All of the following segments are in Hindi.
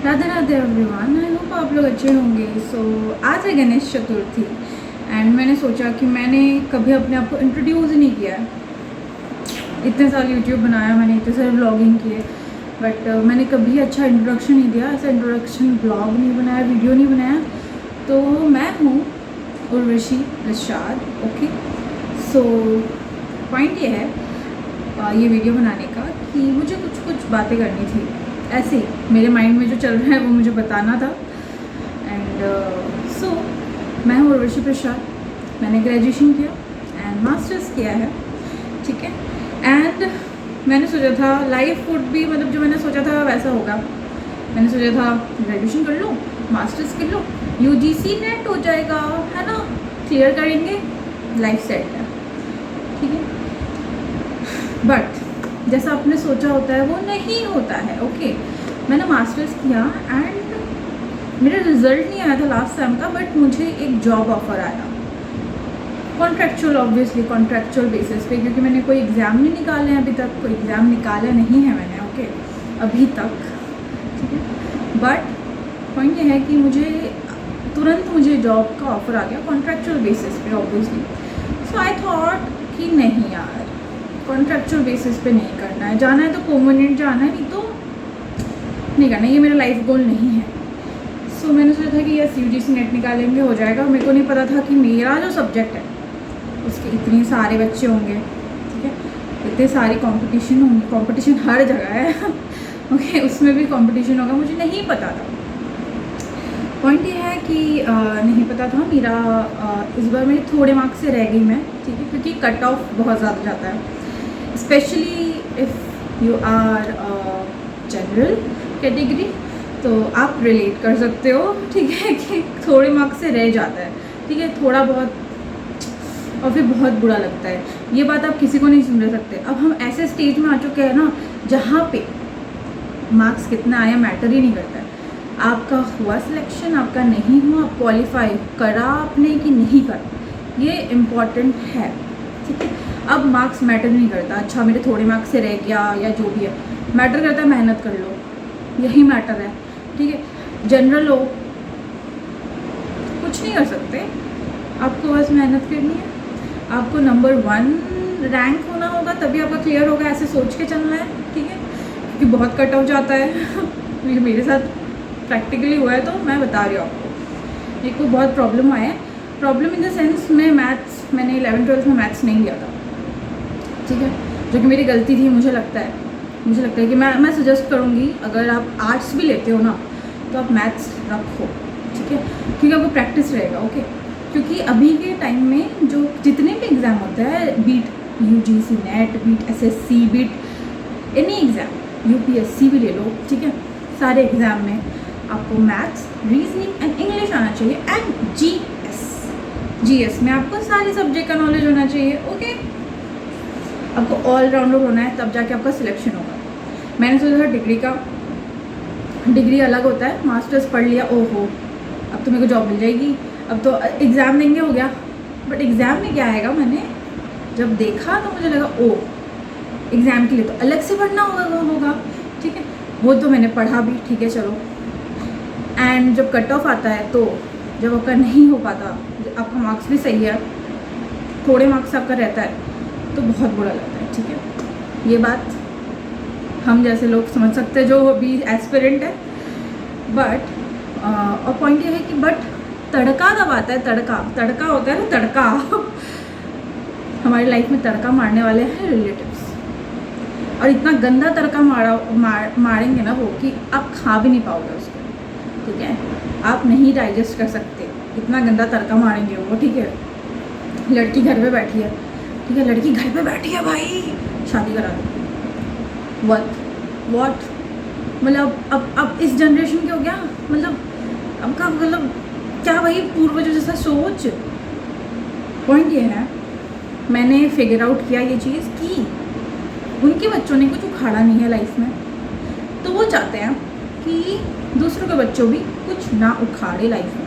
Radhe Radhe everyone, I hope आप लोग अच्छे होंगे। आज है गणेश चतुर्थी एंड मैंने सोचा कि मैंने कभी अपने आप को इंट्रोड्यूस ही नहीं किया है। इतने साल यूट्यूब बनाया मैंने, इतने सारे व्लॉगिंग किए, बट मैंने कभी अच्छा इंट्रोडक्शन नहीं दिया, ऐसा इंट्रोडक्शन ब्लॉग नहीं बनाया, वीडियो नहीं बनाया। तो मैं हूँ उर्वशी प्रसाद। ओके, सो पॉइंट ये है ये वीडियो बनाने का कि मुझे कुछ बातें करनी थी, ऐसे ही मेरे माइंड में जो चल रहा है वो मुझे बताना था। एंड सो मैं हूँ उर्वशी प्रसाद, मैंने ग्रेजुएशन किया एंड मास्टर्स किया है, ठीक है। एंड मैंने सोचा था लाइफ वुड भी, मतलब जो मैंने सोचा था वैसा होगा। मैंने सोचा था ग्रेजुएशन कर लो, मास्टर्स कर लो, यूजीसी नेट हो जाएगा, है ना, क्लियर करेंगे, लाइफ सेट है, ठीक है। बट जैसा आपने सोचा होता है वो नहीं होता है। ओके, मैंने मास्टर्स किया एंड मेरा रिजल्ट नहीं आया था लास्ट टाइम का, बट मुझे एक जॉब ऑफर आया कॉन्ट्रैक्चुअल, ऑब्वियसली कॉन्ट्रैक्चुअल बेसिस पे, क्योंकि मैंने कोई एग्ज़ाम नहीं निकाले हैं अभी तक, कोई एग्ज़ाम निकाला नहीं है मैंने, ओके, अभी तक, ठीक है। बट पॉइंट ये है कि मुझे जॉब का ऑफर आ गया कॉन्ट्रैक्चुअल बेसिस पे, ऑब्वियसली। सो आई थॉट कि नहीं यार, कॉन्ट्रैक्चुअल बेसिस पे नहीं करना है, जाना है तो परमानेंट जाना है, नहीं तो नहीं करना, ये मेरा लाइफ गोल नहीं है। सो मैंने सोचा था कि यस यूजीसी नेट निकालेंगे, हो जाएगा। मेरे को नहीं पता था कि मेरा जो सब्जेक्ट है उसके इतने सारे बच्चे होंगे, ठीक है, इतने सारे कंपटीशन होंगे, कंपटीशन हर जगह है ओके, उसमें भी कंपटीशन होगा, मुझे नहीं पता था। पॉइंट ये है कि नहीं पता था मेरा, इस बार मेरे थोड़े मार्क्स से रह गई मैं, ठीक है, क्योंकि कट ऑफ बहुत ज़्यादा जाता है, specially if you are general category, तो आप रिलेट कर सकते हो, ठीक है, कि थोड़े मार्क्स से रह जाता है, ठीक है, थोड़ा बहुत, और फिर बहुत बुरा लगता है। ये बात आप किसी को नहीं समझ सकते। अब हम ऐसे स्टेज में आ चुके हैं ना जहाँ पे मार्क्स कितना आया मैटर ही नहीं करता है, आपका हुआ सिलेक्शन, आपका नहीं हुआ, आप क्वालिफाई करा आपने कि नहीं करा, ये इम्पॉर्टेंट है, ठीक है। अब मार्क्स मैटर नहीं करता, अच्छा मेरे थोड़े मार्क्स से रह गया या जो भी है, मैटर करता है मेहनत कर लो, यही मैटर है, ठीक है। जनरल लोग कुछ नहीं कर सकते, आपको बस मेहनत करनी है, आपको नंबर 1 रैंक होना होगा, तभी आपका क्लियर होगा, ऐसे सोच के चलना है, ठीक है, क्योंकि बहुत कट ऑफ जाता है मेरे साथ प्रैक्टिकली हुआ है, तो मैं बता रही हूँ आपको। एक को बहुत प्रॉब्लम आया है, प्रॉब्लम इन द सेंस मैंने 11th-12th में मैथ्स नहीं लिया था, ठीक है, जो कि मेरी गलती थी। मुझे लगता है कि मैं सजेस्ट करूँगी, अगर आप आर्ट्स भी लेते हो ना तो आप मैथ्स रखो, ठीक है, क्योंकि आपको प्रैक्टिस रहेगा, ओके। क्योंकि अभी के टाइम में जो जितने भी एग्ज़ाम होते हैं, be it UGC NET, be it SSC, be it any exam, UPSC भी ले लो, ठीक है, सारे एग्ज़ाम में आपको मैथ्स, रीजनिंग एंड इंग्लिश आना चाहिए, एंड जीएस में आपको सारे सब्जेक्ट का नॉलेज होना चाहिए, ओके। आपको ऑलराउंडर होना है, तब जाके आपका सिलेक्शन होगा। मैंने सोचा था डिग्री अलग होता है, मास्टर्स पढ़ लिया, ओहो अब तो मेरे को जॉब मिल जाएगी, अब तो एग्ज़ाम देंगे, हो गया। बट एग्ज़ाम में क्या आएगा, मैंने जब देखा तो मुझे लगा ओ एग्ज़ाम के लिए तो अलग से पढ़ना होगा, ठीक है, वो तो मैंने पढ़ा भी, ठीक है, चलो। एंड जब कट ऑफ आता है, तो जब आपका नहीं हो पाता, आपका मार्क्स भी सही है, थोड़े मार्क्स आपका रहता है, तो बहुत बुरा लगता है, ठीक है। ये बात हम जैसे लोग समझ सकते हैं जो अभी एस्पिरेंट है, बट और पॉइंट ये है कि बट तड़का जब आता है, तड़का होता है ना, तड़का हमारी लाइफ में तड़का मारने वाले हैं रिलेटिव्स, और इतना गंदा तड़का मारेंगे ना वो कि आप खा भी नहीं पाओगे उसको, ठीक है, आप नहीं डाइजेस्ट कर सकते, इतना गंदा तड़का मारेंगे वो, ठीक है। लड़की घर पे बैठी है, ठीक है, लड़की घर पे बैठी है, भाई शादी करा दो, व्हाट मतलब अब इस जनरेशन के हो गया, मतलब अब का मतलब क्या, वही पूर्वजों जैसा सोच। पॉइंट ये है, मैंने फिगर आउट किया ये चीज़ कि उनके बच्चों ने कुछ उखाड़ा नहीं है लाइफ में, तो वो चाहते हैं कि दूसरों के बच्चों भी कुछ ना उखाड़े लाइफ में,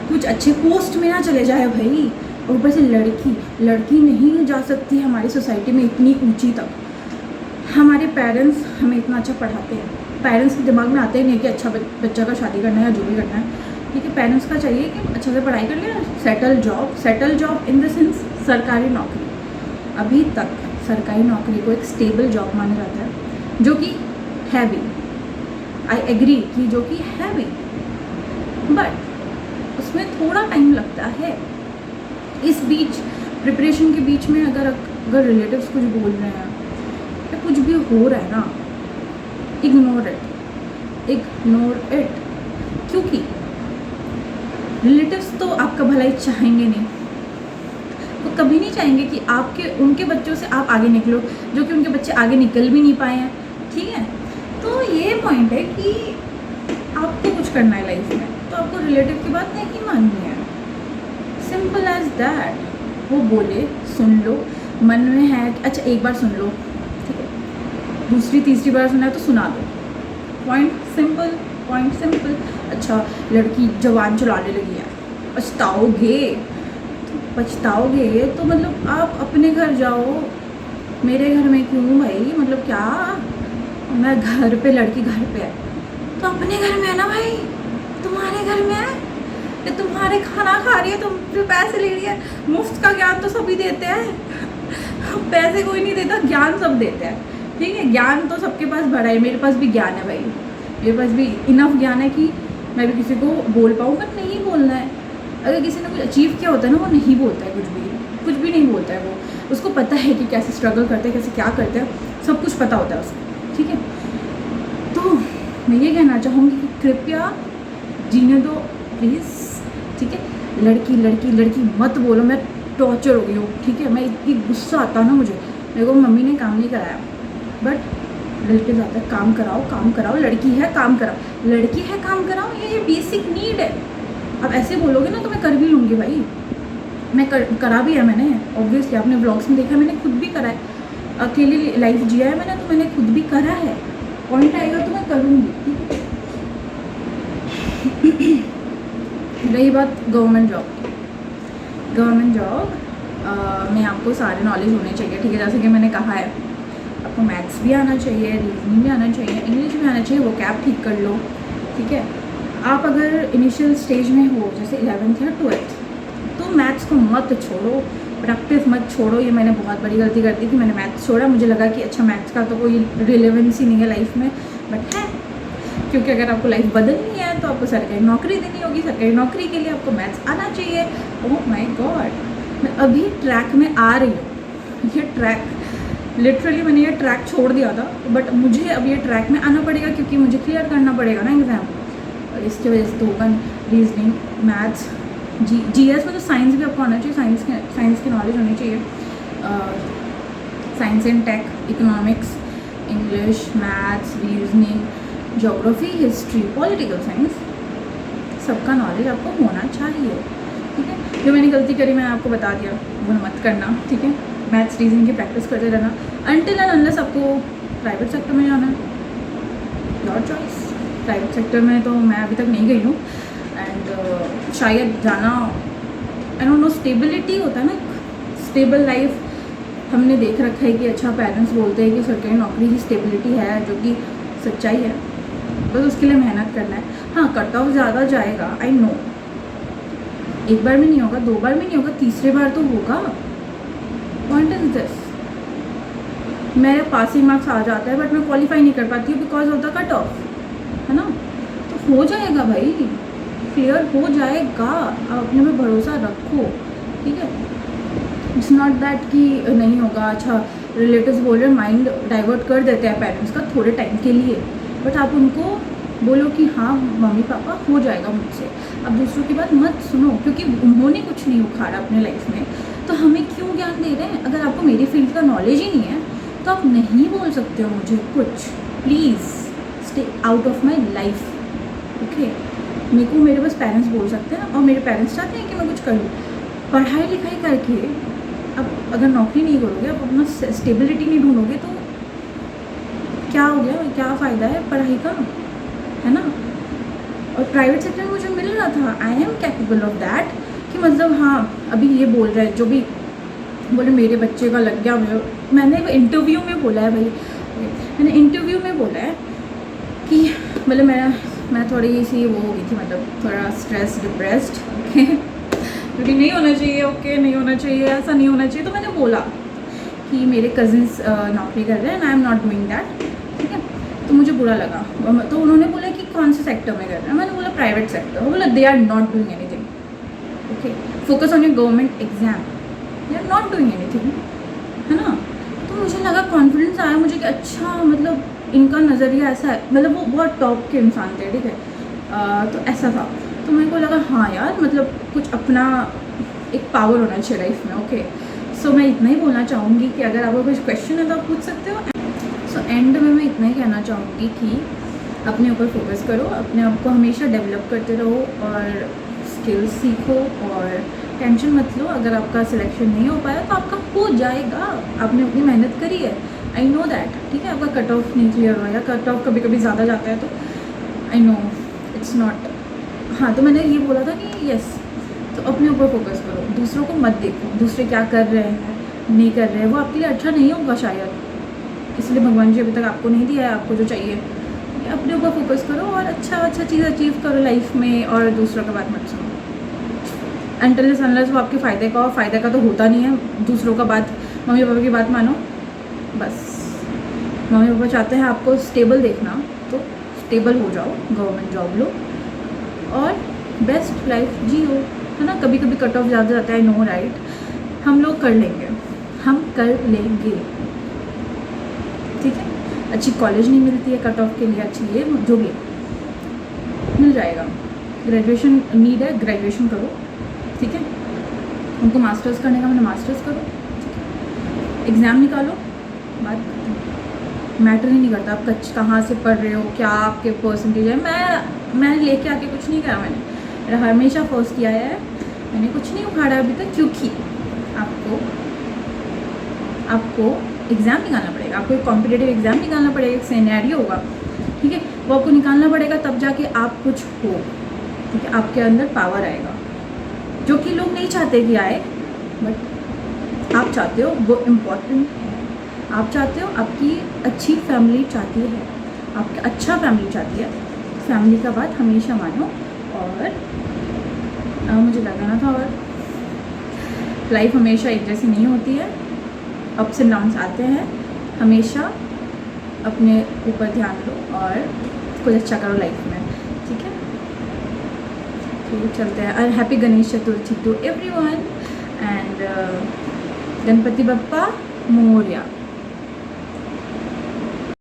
कुछ अच्छे पोस्ट में ना चले जाए भाई। और ऊपर से लड़की नहीं जा सकती हमारी सोसाइटी में इतनी ऊंची तक, हमारे पेरेंट्स हमें इतना अच्छा पढ़ाते हैं, पेरेंट्स के दिमाग में आते ही नहीं है कि अच्छा बच्चा का शादी करना है या जो भी करना है, ठीक है। पेरेंट्स का चाहिए कि अच्छा से पढ़ाई कर ले, settle job in the sense सरकारी नौकरी। अभी तक सरकारी नौकरी को एक स्टेबल जॉब माना जाता है, जो कि है भी, आई एग्री कि जो कि है भी, बट उसमें थोड़ा टाइम लगता है। इस बीच प्रिपरेशन के बीच में अगर रिलेटिव्स कुछ बोल रहे हैं या कुछ भी हो रहा है ना, इग्नोर इट, क्योंकि रिलेटिव्स तो आपका भलाई चाहेंगे नहीं, वो कभी नहीं चाहेंगे कि उनके बच्चों से आप आगे निकलो, जो कि उनके बच्चे आगे निकल भी नहीं पाए हैं, ठीक है। तो ये पॉइंट है कि आपको कुछ करना है लाइफ में, तो आपको रिलेटिव की बात नहीं माननी है, सिंपल एज दैट। वो बोले सुन लो, मन में है कि अच्छा एक बार सुन लो, ठीक है, दूसरी तीसरी बार सुना है तो सुना दो, पॉइंट सिंपल। अच्छा लड़की जवान चलाने लगी है, पछताओगे तो मतलब आप अपने घर जाओ, मेरे घर में क्यों भाई, मतलब क्या, मैं घर पे, लड़की घर पे है तो अपने घर में है ना भाई, तुम्हारे घर में है, ये तुम्हारे खाना खा रही है, तुम जो पैसे ले रही है, मुफ्त का ज्ञान तो सभी देते हैं, पैसे कोई नहीं देता, ज्ञान सब देते हैं, ठीक है। ज्ञान तो सबके पास भरा है, मेरे पास भी ज्ञान है भाई, मेरे पास भी इनफ ज्ञान है कि मैं भी किसी को बोल पाऊँ, बट नहीं बोलना है। अगर किसी ने कुछ अचीव किया होता है ना, वो नहीं बोलता है, कुछ भी नहीं बोलता है, वो उसको पता है कि कैसे स्ट्रगल करते हैं, कैसे क्या करते हैं, सब कुछ पता होता है उसको, ठीक है। तो मैं ये कहना चाहूँगी कि कृपया जीने दो प्लीज़, ठीक है। लड़की मत बोलो, मैं टॉर्चर हो गई हूँ, ठीक है। मैं इतनी गुस्सा आता ना मुझे, मेरे को मम्मी ने काम नहीं कराया, बट रिलेटिव आता है काम कराओ, लड़की है काम कराओ, ये बेसिक नीड है। अब ऐसे बोलोगे ना तो मैं कर भी लूँगी भाई, मैं करा भी है मैंने, ऑब्वियसली आपने व्लॉग्स में देखा, मैंने खुद भी करा है, अकेले लाइफ जिया है मैंने, तो मैंने खुद भी करा है, पॉइंट आएगा तो मैं करूँगी, ठीक है। रही बात गवर्नमेंट जॉब में आपको सारे नॉलेज होने चाहिए, ठीक है। जैसे कि मैंने कहा है, आपको मैथ्स भी आना चाहिए, रीजनिंग भी आना चाहिए, इंग्लिश भी आना चाहिए, वो कैप ठीक कर लो, ठीक है। आप अगर इनिशियल स्टेज में हो, जैसे 11th या 12th, तो मैथ्स को मत छोड़ो, प्रैक्टिस मत छोड़ो। ये मैंने बहुत बड़ी गलती कर दी कि मैंने मैथ्स छोड़ा, मुझे लगा कि अच्छा मैथ्स का तो कोई रिलेवेंस ही नहीं है लाइफ में, बट है, क्योंकि अगर आपको लाइफ बदलनी है तो आपको सरकारी नौकरी देनी होगी, सरकारी नौकरी के लिए आपको मैथ्स आना चाहिए। ओह माय गॉड, मैं अभी ट्रैक में आ रही हूँ, ये ट्रैक लिटरली मैंने ये ट्रैक छोड़ दिया था, बट मुझे अब ये ट्रैक में आना पड़ेगा, क्योंकि मुझे क्लियर करना पड़ेगा ना एग्ज़ाम, और इसकी वजह से तो होगा रीजनिंग, मैथ्स, जीएस में तो साइंस भी आपको आना चाहिए, साइंस की नॉलेज होनी चाहिए, science and tech, economics, English, maths, reasoning, geography, history, political science, सबका नॉलेज आपको होना चाहिए, ठीक है। जो मैंने गलती करी मैंने आपको बता दिया, वो मत करना, ठीक है। मैथ्स रीजनिंग की प्रैक्टिस करते रहना, अनटिल एंड अनलेस आपको प्राइवेट सेक्टर में जाना है, योर चॉइस। प्राइवेट सेक्टर में तो मैं अभी तक नहीं गई हूँ, एंड शायद जाना, आई डोंट नो, स्टेबिलिटी होता है ना, स्टेबल लाइफ हमने देख रखा है कि अच्छा पेरेंट्स बोलते हैं कि सरकारी नौकरी ही स्टेबिलिटी है, जो कि सच्चाई है, बस उसके लिए मेहनत करना है। हाँ, कट ऑफ ज़्यादा जाएगा, आई नो, एक बार में नहीं होगा, 2 बार में नहीं होगा, तीसरे बार तो होगा। पॉइंट इज दिस, मेरे पासिंग मार्क्स आ जाता है, बट मैं क्वालिफाई नहीं कर पाती हूँ because of the cut off, है ना। तो हो जाएगा भाई, क्लियर हो जाएगा, आप अपने में भरोसा रखो, ठीक है। इट्स नॉट दैट कि नहीं होगा। अच्छा, रिलेटिव्स बोल रहे, माइंड डाइवर्ट कर देते हैं पेरेंट्स का थोड़े टाइम के लिए, बट आप उनको बोलो कि हाँ मम्मी पापा हो जाएगा मुझसे। अब दूसरों की बात मत सुनो, क्योंकि उन्होंने कुछ नहीं उखाड़ा अपने लाइफ में, तो हमें क्यों ज्ञान दे रहे हैं। अगर आपको मेरी फील्ड का नॉलेज ही नहीं है तो आप नहीं बोल सकते हो मुझे कुछ। Please stay out of my life, okay. मेरे को मेरे बस पेरेंट्स बोल सकते हैं, और मेरे पेरेंट्स चाहते हैं कि मैं कुछ करूँ। पढ़ाई लिखाई करके अब अगर नौकरी नहीं करोगे, आप अपना स्टेबिलिटी नहीं ढूंढोगे, तो क्या हो गया, क्या फ़ायदा है पढ़ाई का, है ना। और प्राइवेट सेक्टर में मुझे मिल रहा था, I am capable of that, कि मतलब हाँ अभी ये बोल रहा है, जो भी बोले मेरे बच्चे का लग गया, मैंने इंटरव्यू में बोला है भाई, मैंने इंटरव्यू में बोला है कि मतलब मैं थोड़ी सी वो हो गई थी, मतलब थोड़ा स्ट्रेस डिप्रेस्ड, ओके क्योंकि नहीं होना चाहिए, ओके नहीं होना चाहिए, ऐसा नहीं होना चाहिए। तो मैंने बोला कि मेरे कज़िन्स नौकरी कर रहे हैं and I am not doing that, ठीक है। तो मुझे बुरा लगा। तो उन्होंने बोला कि कौन से सेक्टर में कर रहे हैं, मैंने बोला प्राइवेट सेक्टर। वो बोला they are not doing anything, okay focus on your government exam, they are not doing anything, है ना। तो मुझे लगा, कॉन्फिडेंस आया मुझे कि अच्छा मतलब इनका नज़रिया ऐसा है, मतलब वो बहुत टॉप के इंसान थे, ठीक है। तो ऐसा था, तो मेरे को लगा हाँ यार मतलब कुछ अपना एक पावर होना चाहिए लाइफ में, ओके। सो मैं इतना ही बोलना चाहूँगी कि अगर आपको कुछ क्वेश्चन है तो आप पूछ सकते हो। सो एंड में मैं इतना ही कहना चाहूँगी कि अपने ऊपर फोकस करो, अपने आप को हमेशा डेवलप करते रहो और स्किल्स सीखो और टेंशन मत लो। अगर आपका सिलेक्शन नहीं हो पाया तो आपका हो जाएगा, आपने अपनी मेहनत करी है, आई नो दैट, ठीक है। आपका कट ऑफ नहीं क्लियर हुआ या कट ऑफ कभी कभी ज़्यादा जाता है तो आई नो इट्स नॉट, हाँ। तो मैंने ये बोला था कि यस, तो अपने ऊपर फोकस करो, दूसरों को मत देखो, दूसरे क्या कर रहे हैं नहीं कर रहे हैं, वो आपके लिए अच्छा नहीं होगा शायद, इसलिए भगवान जी अभी तक आपको नहीं दिया है आपको जो चाहिए। अपने ऊपर फोकस करो और अच्छा चीज़ अचीव करो लाइफ में और दूसरों की बात मत सुनो। अनटिल अनलेस वो आपके फ़ायदे का, और फ़ायदे का तो होता नहीं है, दूसरों का बात, मम्मी पापा की बात मानो बस। मम्मी पापा चाहते हैं आपको स्टेबल देखना, तो स्टेबल हो जाओ, गवर्नमेंट जॉब लो और बेस्ट लाइफ जियो, है ना। कभी कभी कट ऑफ ज़्यादा जाता है, नो राइट, हम लोग कर लेंगे, हम कर लेंगे, ठीक है। अच्छी कॉलेज नहीं मिलती है कट ऑफ के लिए, अच्छी ये जो भी मिल जाएगा। ग्रेजुएशन नीड है, ग्रेजुएशन करो, ठीक है। उनको मास्टर्स करने का मैंने मास्टर्स करो, ठीक है। एग्ज़ाम निकालो, बात मैटर ही नहीं करता आप कहाँ से पढ़ रहे हो, क्या आपके परसेंटेज है। मैं लेके आके कुछ नहीं करा, मैंने हमेशा फर्स्ट किया है, मैंने कुछ नहीं उखाड़ा अभी तक, क्योंकि आपको एग्ज़ाम निकालना पड़ेगा, आपको एक कॉम्पिटिटिव एग्ज़ाम निकालना पड़ेगा, एक सिनेरियो होगा, ठीक है। वो आपको निकालना पड़ेगा, तब जाके आप कुछ हो, ठीक है। आपके अंदर पावर आएगा जो कि लोग नहीं चाहते कि आए, बट आप चाहते हो, वो इम्पॉर्टेंट है। आप चाहते हो, आपकी अच्छी फैमिली चाहती है, आपका अच्छा फैमिली चाहती है, फैमिली का बात हमेशा मानो। और मुझे लगाना था, और लाइफ हमेशा एक जैसी नहीं होती है, अप्स एंड डाउन्स आते हैं, हमेशा अपने ऊपर ध्यान दो और कुछ अच्छा करो लाइफ में, ठीक है। तो चलते हैं, और happy Ganesh Chaturthi to everyone and Ganpati Bappa Morya.